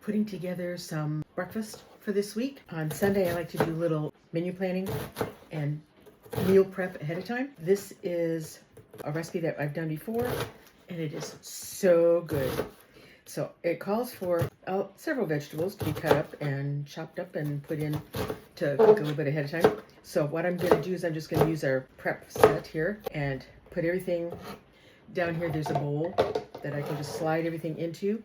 putting together some breakfast for this week. On Sunday, I like to do little menu planning and meal prep ahead of time. This is a recipe that I've done before, and it is so good. So it calls for several vegetables to be cut up and chopped up and put in to cook a little bit ahead of time. So what I'm going to do is I'm just going to use our prep set here and put everything down here. There's a bowl that I can just slide everything into.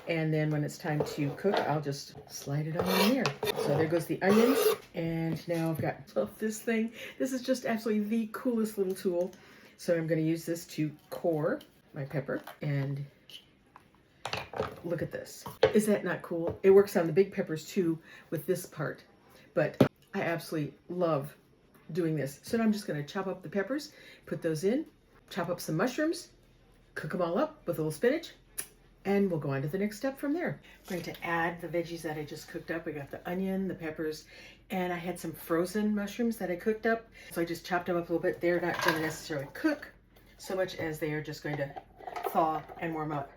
And then when it's time to cook, I'll just slide it on in there. So there goes the onions. And now I've got this thing. This is just absolutely the coolest little tool. So I'm going to use this to core my pepper. And look at this. Is that not cool? It works on the big peppers too with this part. But I absolutely love doing this. So now I'm just going to chop up the peppers, put those in, chop up some mushrooms, cook them all up with a little spinach. And we'll go on to the next step from there. I'm going to add the veggies that I just cooked up. I got the onion, the peppers, and I had some frozen mushrooms that I cooked up. So I just chopped them up a little bit. They're not going to necessarily cook so much as they are just going to thaw and warm up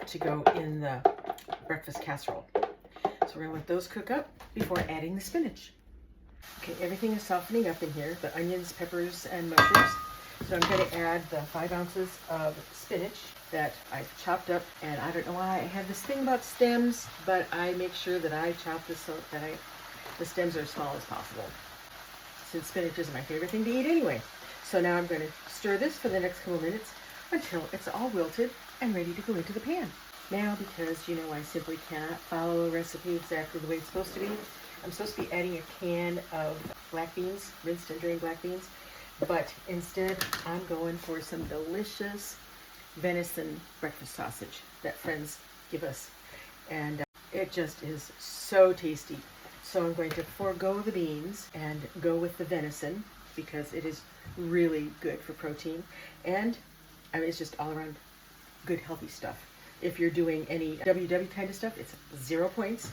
to go in the breakfast casserole. So we're going to let those cook up before adding the spinach. Okay, everything is softening up in here. The onions, peppers, and mushrooms. So I'm going to add the 5 ounces of spinach that I've chopped up, and I don't know why I have this thing about stems, but I make sure that I chop this so that the stems are as small as possible, since spinach is my favorite thing to eat anyway. So now I'm going to stir this for the next couple minutes until it's all wilted and ready to go into the pan. Now, because I simply cannot follow a recipe exactly the way it's supposed to be, I'm supposed to be adding a can of black beans, rinsed and drained black beans, but instead I'm going for some delicious venison breakfast sausage that friends give us, and it just is so tasty. So I'm going to forego the beans and go with the venison because it is really good for protein, and it's just all around good healthy stuff. If you're doing any WW kind of stuff, it's 0 points.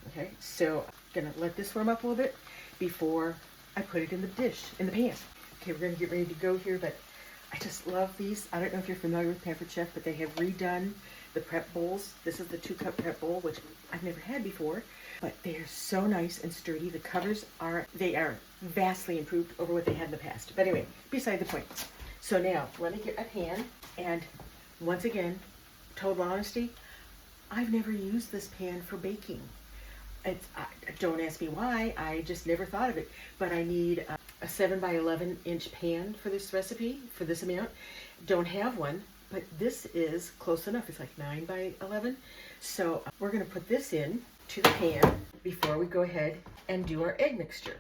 Okay, so I'm gonna let this warm up a little bit before I put it in the dish, in the pan. Okay, we're gonna get ready to go here, but I just love these. I don't know if you're familiar with Pampered Chef, but they have redone the prep bowls. This is the 2-cup prep bowl, which I've never had before, but they are so nice and sturdy. The covers are vastly improved over what they had in the past. But anyway, beside the point. So now, let me get a pan, and once again, total honesty, I've never used this pan for baking. Don't ask me why, I just never thought of it, but I need a 7 by 11 inch pan for this recipe, for this amount. Don't have one, but this is close enough. It's like 9 by 11. So we're going to put this in to the pan before we go ahead and do our egg mixture.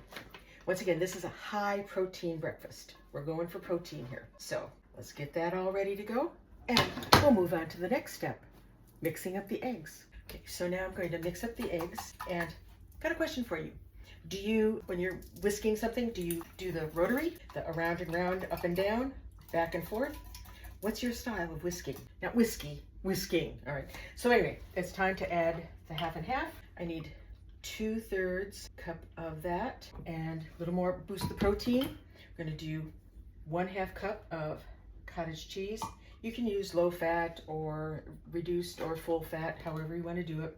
Once again, this is a high protein breakfast. We're going for protein here. So let's get that all ready to go, and we'll move on to the next step, mixing up the eggs. Okay, so now I'm going to mix up the eggs, and got a question for you. Do you, when you're whisking something, do you do the rotary, the around and round, up and down, back and forth? What's your style of whisking? Not whisking. All right. So anyway, it's time to add the half and half. I need 2/3 cup of that, and a little more boost the protein. We're going to do 1/2 cup of cottage cheese. You can use low fat or reduced or full fat, however you want to do it.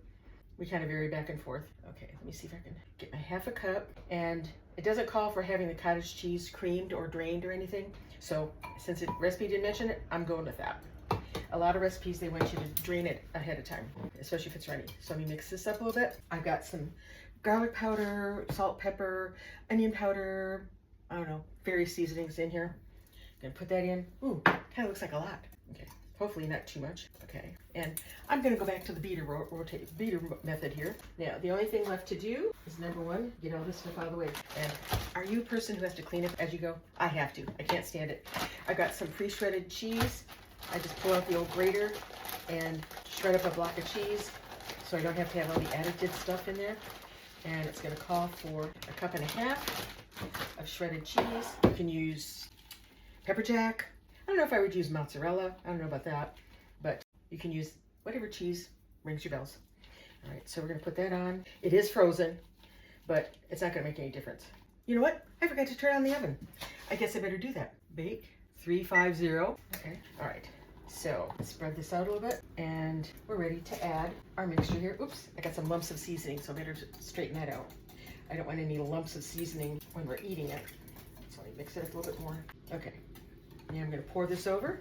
We kind of vary back and forth. Okay, let me see if I can get my 1/2 cup. And it doesn't call for having the cottage cheese creamed or drained or anything. So since the recipe didn't mention it, I'm going with that. A lot of recipes, they want you to drain it ahead of time, especially if it's runny. So let me mix this up a little bit. I've got some garlic powder, salt, pepper, onion powder, I don't know, various seasonings in here. Gonna put that in. Ooh, kind of looks like a lot. Okay, hopefully not too much. Okay, and I'm gonna go back to the beater method here. Now, the only thing left to do is number 1, get all this stuff out of the way. And are you a person who has to clean up as you go? I have to. I can't stand it. I've got some pre-shredded cheese. I just pull out the old grater and shred up a block of cheese, so I don't have to have all the additive stuff in there. And it's gonna call for 1.5 cups of shredded cheese. You can use pepper jack. I don't know if I would use mozzarella. I don't know about that, but you can use whatever cheese rings your bells. All right, so we're gonna put that on. It is frozen, but it's not gonna make any difference. You know what? I forgot to turn on the oven. I guess I better do that. Bake 350. Okay, all right. So spread this out a little bit and we're ready to add our mixture here. Oops, I got some lumps of seasoning, so I better straighten that out. I don't want any lumps of seasoning when we're eating it. So let me mix it up a little bit more. Okay, now I'm gonna pour this over.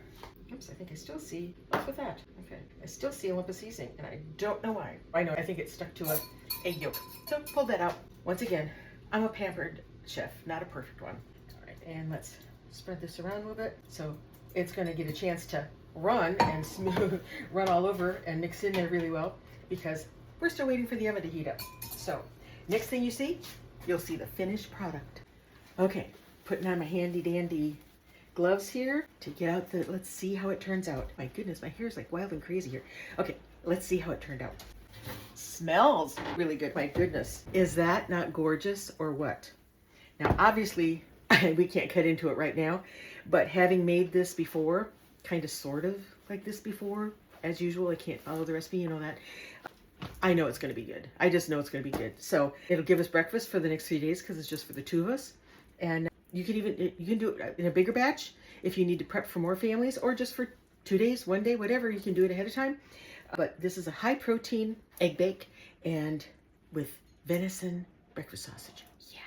Oops, I think I still see, what's with that? Okay, I still see a lump of seasoning and I don't know why. I know, I think it's stuck to a egg yolk. So pull that out. Once again, I'm a pampered chef, not a perfect one. All right, and let's spread this around a little bit. So it's gonna get a chance to run and smooth, run all over and mix in there really well because we're still waiting for the oven to heat up. So next thing you see, you'll see the finished product. Okay, putting on my handy dandy gloves here to get out the, let's see how it turns out. My goodness, my hair is like wild and crazy here. Okay, let's see how it turned out. Smells really good, my goodness. Is that not gorgeous or what? Now, obviously, we can't cut into it right now, but having made this before, kind of sort of like this before, as usual, I can't follow the recipe, you know that. I know it's going to be good. I just know it's going to be good. So it'll give us breakfast for the next 3 days because it's just for the two of us. And you can do it in a bigger batch if you need to prep for more families, or just for 2 days, 1 day, whatever. You can do it ahead of time. But this is a high protein egg bake and with venison breakfast sausage. Yeah.